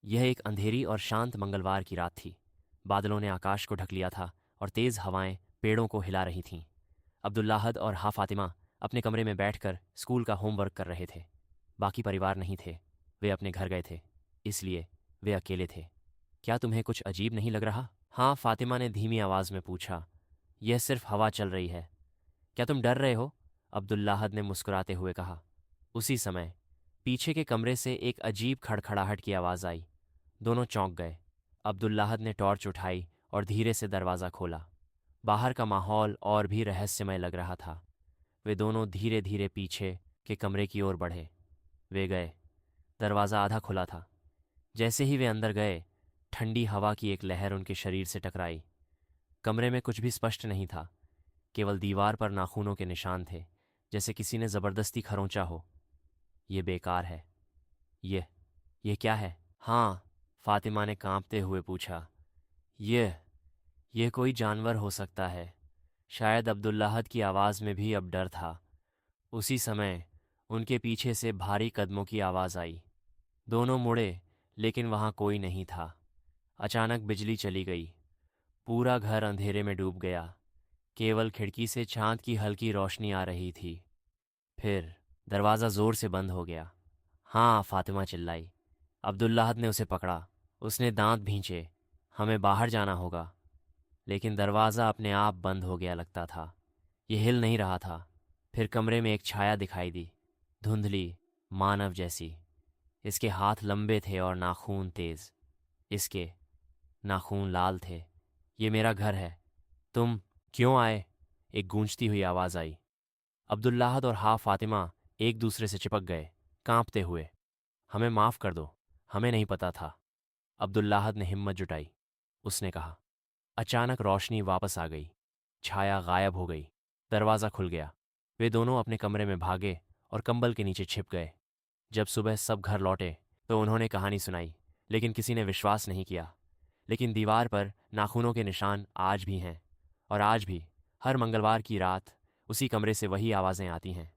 यह एक अंधेरी और शांत मंगलवार की रात थी। बादलों ने आकाश को ढक लिया था और तेज़ हवाएं पेड़ों को हिला रही थीं। अब्दुल्लाहद और हा फातिमा अपने कमरे में बैठकर स्कूल का होमवर्क कर रहे थे। बाकी परिवार नहीं थे, वे अपने घर गए थे, इसलिए वे अकेले थे। क्या तुम्हें कुछ अजीब नहीं लग रहा? हाँ, फातिमा ने धीमी आवाज़ में पूछा। यह सिर्फ हवा चल रही है। क्या तुम डर रहे हो? अब्दुल्लाहद ने मुस्कुराते हुए कहा। उसी समय पीछे के कमरे से एक अजीब खड़खड़ाहट की आवाज़ आई। दोनों चौंक गए। अब्दुल्लाहद ने टॉर्च उठाई और धीरे से दरवाज़ा खोला। बाहर का माहौल और भी रहस्यमय लग रहा था। वे दोनों धीरे धीरे पीछे के कमरे की ओर बढ़े। वे गए। दरवाज़ा आधा खुला था। जैसे ही वे अंदर गए, ठंडी हवा की एक लहर उनके शरीर से टकराई। कमरे में कुछ भी स्पष्ट नहीं था, केवल दीवार पर नाखूनों के निशान थे, जैसे किसी ने ज़बरदस्ती खरोंचा हो। ये बेकार है। ये ये क्या है? हाँ, फातिमा ने कांपते हुए पूछा। ये कोई जानवर हो सकता है। शायद अब्दुल्लाहद की आवाज़ में भी अब डर था। उसी समय उनके पीछे से भारी कदमों की आवाज़ आई। दोनों मुड़े, लेकिन वहाँ कोई नहीं था। अचानक बिजली चली गई। पूरा घर अंधेरे में डूब गया। केवल खिड़की से चांद की हल्की रोशनी आ रही थी। फिर दरवाज़ा ज़ोर से बंद हो गया। हाँ, फातिमा चिल्लाई। अब्दुल्लाहद ने उसे पकड़ा। उसने दांत भींचे। हमें बाहर जाना होगा। लेकिन दरवाज़ा अपने आप बंद हो गया लगता था। यह हिल नहीं रहा था। फिर कमरे में एक छाया दिखाई दी, धुंधली, मानव जैसी। इसके हाथ लंबे थे और नाखून तेज। इसके नाखून लाल थे। ये मेरा घर है। तुम क्यों आए? एक गूंजती हुई आवाज़ आई। अब्दुल्लाहद और हा फातिमा एक दूसरे से चिपक गए, कांपते हुए। हमें माफ़ कर दो, हमें नहीं पता था। अब्दुल्लाहद ने हिम्मत जुटाई। उसने कहा। अचानक रोशनी वापस आ गई। छाया गायब हो गई। दरवाज़ा खुल गया। वे दोनों अपने कमरे में भागे और कंबल के नीचे छिप गए। जब सुबह सब घर लौटे तो उन्होंने कहानी सुनाई, लेकिन किसी ने विश्वास नहीं किया। लेकिन दीवार पर नाखूनों के निशान आज भी हैं, और आज भी हर मंगलवार की रात उसी कमरे से वही आवाज़ें आती हैं।